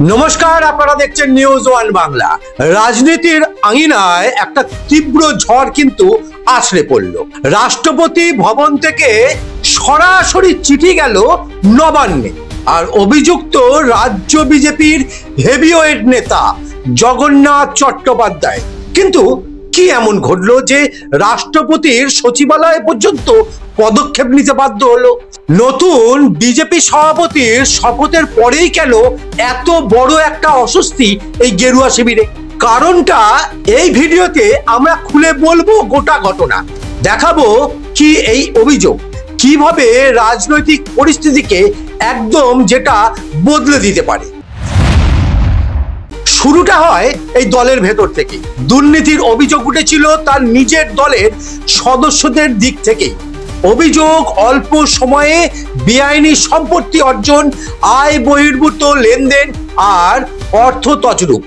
নমস্কার, আপনারা দেখছেন নিউজ ওয়ান বাংলা। রাজনীতির আঙিনায় একটা তীব্র ঝড় কিন্তু আছড়ে পড়ল। রাষ্ট্রপতি ভবন থেকে সরাসরি চিঠি গেল নবান্নে, আর অভিযুক্ত রাজ্য বিজেপির হেভিওয়েট নেতা জগন্নাথ চট্টোপাধ্যায়। কিন্তু কি এমন ঘটলো যে রাষ্ট্রপতির সচিবালয় পর্যন্ত পদক্ষেপ নিতে বাধ্য হলো? নতুন বিজেপি সভাপতির শপথের পরেই কেন এত বড় একটা অস্বস্তি এই গেরুয়া শিবিরে? কারণটা এই ভিডিওতে আমরা খুলে বলবো। গোটা ঘটনা দেখাবো কি এই অভিযোগ কিভাবে রাজনৈতিক পরিস্থিতিকে একদম যেটা বদলে দিতে পারে। শুরুটা হয় এই দলের ভেতর থেকে। দুর্নীতির অভিযোগ উঠেছিল তার নিজের দলের সদস্যদের দিক থেকেই। অভিযোগ অল্প সময়ে বেআইনি সম্পত্তি অর্জন, আয় বহির্ভূত লেনদেন আর অর্থ তছরূপ।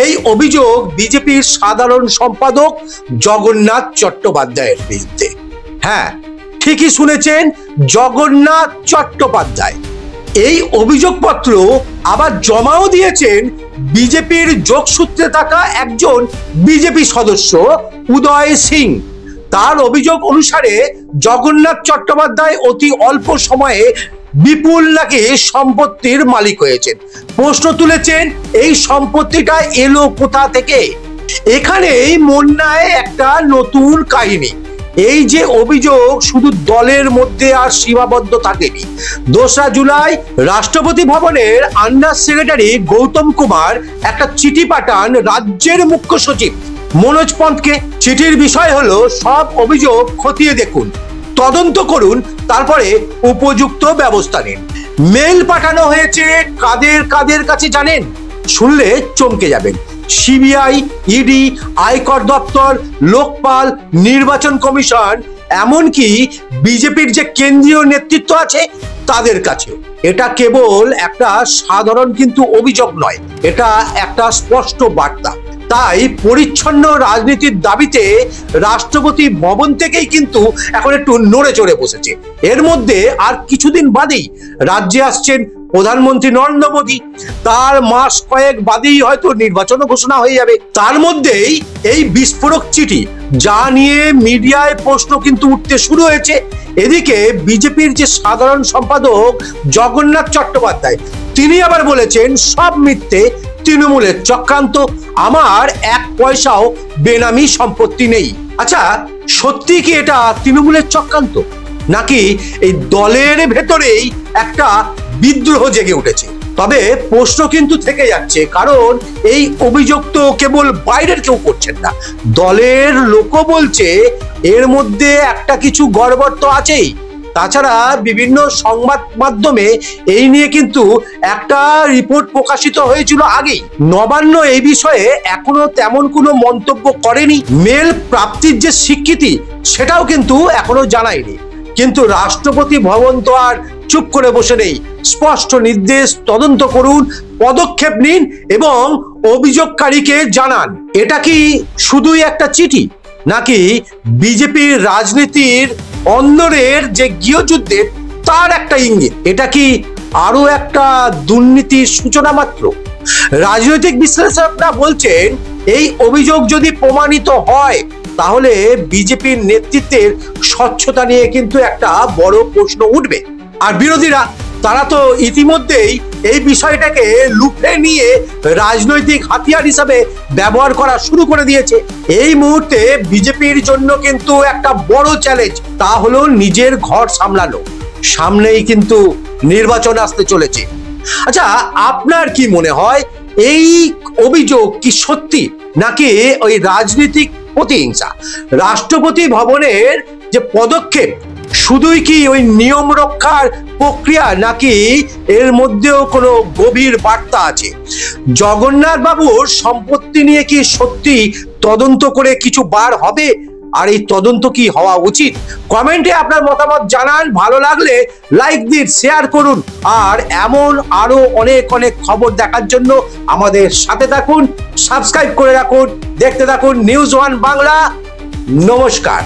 এই অভিযোগ বিজেপির সাধারণ সম্পাদক জগন্নাথ চট্টোপাধ্যায়ের বিরুদ্ধে। হ্যাঁ, ঠিকই শুনেছেন, জগন্নাথ চট্টোপাধ্যায়। এই অভিযোগপত্র আবার জমাও দিয়েছেন বিজেপির যোগসূত্রে থাকা একজন বিজেপি সদস্য উদয় সিং। তার অভিযোগ অনুসারে জগন্নাথ চট্টোপাধ্যায় অতি অল্প সময়ে বিপুল নাকি সম্পত্তির মালিক হয়েছেন। প্রশ্ন তুলেছেন, এই সম্পত্তিটা এলো কোথা থেকে? এখানেই মন্নায় একটা নতুন কাহিনী। এই যে অভিযোগ শুধু দলের মধ্যে আর সীমাবদ্ধ থাকেনি। 2রা জুলাই রাষ্ট্রপতি ভবনের আন্ডার সেক্রেটারি গৌতম কুমার একটা চিঠি পাঠান রাজ্যের মুখ্য সচিব মনোজ পন্তকে। চিঠির বিষয় হলো, সব অভিযোগ খতিয়ে দেখুন, তদন্ত করুন, তারপরে উপযুক্ত ব্যবস্থা নিন। মেল পাঠানো হয়েছে কাদের কাদের কাছে জানেন? শুনলে চমকে যাবেন। সিবিআই, ইডি, আয়কর দপ্তর, লোকপাল, নির্বাচন কমিশন, এমনকি বিজেপির যে কেন্দ্রীয় নেতৃত্ব আছে তাদের কাছে। এটা কেবল একটা সাধারণ কিন্তু অভিযোগ নয়, এটা একটা স্পষ্ট বার্তা। তাই পরিচ্ছন্ন রাজনীতির দাবিতে রাষ্ট্রপতি ভবন থেকেই কিন্তু এখন একটু নড়ে চড়ে বসেছে। এর মধ্যে আর কিছুদিন বাদেই রাজ্যে আসছেন প্রধানমন্ত্রী নরেন্দ্র মোদী। তার মাস কয়েক বাদেই হয়তো নির্বাচন ঘোষণা হয়ে যাবে। তার মধ্যেই এই বিস্ফোরক চিঠি, যা নিয়ে মিডিয়ায় প্রশ্ন কিন্তু উঠতে শুরু হয়েছে। এদিকে বিজেপির যে সাধারণ সম্পাদক জগন্নাথ চট্টোপাধ্যায়, তিনি আবার বলেছেন সব মিথ্যে, তৃণমূলের চক্রান্ত, আমার 1 পয়সাও বেনামি সম্পত্তি নেই। আচ্ছা, সত্যি কি এটা তৃণমূলের চক্রান্ত, নাকি এই দলের ভেতরেই একটা বিদ্রোহ জেগে উঠেছে? তবে প্রশ্ন কিন্তু থেকে যাচ্ছে, কারণ এই অভিযোগ তো কেবল বাইরের কেউ করছেন না, দলের লোকও বলছে এর মধ্যে একটা কিছু গড়বড় তো আছেই। তাছাড়া বিভিন্ন সংবাদ মাধ্যমে এই নিয়ে কিন্তু একটা রিপোর্ট প্রকাশিত হয়েছিল আগেই। নবান্ন এই বিষয়ে এখনো তেমন কোনো মন্তব্য করেনি। মেল প্রাপ্তির যে স্বীকৃতি সেটাও কিন্তু এখনো জানায়নি। কিন্তু রাষ্ট্রপতি ভবন তো আর চুপ করে বসে নেই। স্পষ্ট নির্দেশ, তদন্ত করুন, পদক্ষেপ নিন এবং অভিযোগকারীকে জানান। এটা কি শুধুই একটা চিঠি, নাকি বিজেপির রাজনীতির অন্দরের যে গৃহযুদ্ধের তার একটা ইঙ্গিত? এটা কি আরো একটা দুর্নীতির সূচনা মাত্র? রাজনৈতিক বিশ্লেষকরা বলছেন, এই অভিযোগ যদি প্রমাণিত হয় তাহলে বিজেপির নেতৃত্বের স্বচ্ছতা নিয়ে কিন্তু একটা বড় প্রশ্ন উঠবে। আর বিরোধীরা, তারা তো ইতিমধ্যেই এই বিষয়টাকে লুফে নিয়ে রাজনৈতিক হাতিয়ার হিসাবে ব্যবহার করা শুরু করে দিয়েছে। এই মুহূর্তে বিজেপির জন্য কিন্তু একটা বড় চ্যালেঞ্জ, তা হলো নিজের ঘর সামলানো। সামনেই কিন্তু নির্বাচন আসতে চলেছে। আচ্ছা, আপনার কি মনে হয়, এই অভিযোগ কি সত্যি, নাকি ওই রাজনৈতিক প্রতিহিংসা? রাষ্ট্রপতি ভবনের যে পদক্ষেপ শুধুই কি ওই নিয়ম রক্ষার প্রক্রিয়া, নাকি এর মধ্যেও কোনো গভীর বার্তা আছে? জগন্নাথ বাবুর সম্পত্তি নিয়ে কি সত্যি তদন্ত করে কিছু বার হবে? আর এই তদন্ত কি হওয়া উচিত? কমেন্টে আপনার মতামত জানান। ভালো লাগলে লাইক দিন, শেয়ার করুন। আর এমন আরো অনেক অনেক খবর দেখার জন্য আমাদের সাথে থাকুন, সাবস্ক্রাইব করে রাখুন, দেখতে থাকুন নিউজ ওয়ান বাংলা। নমস্কার।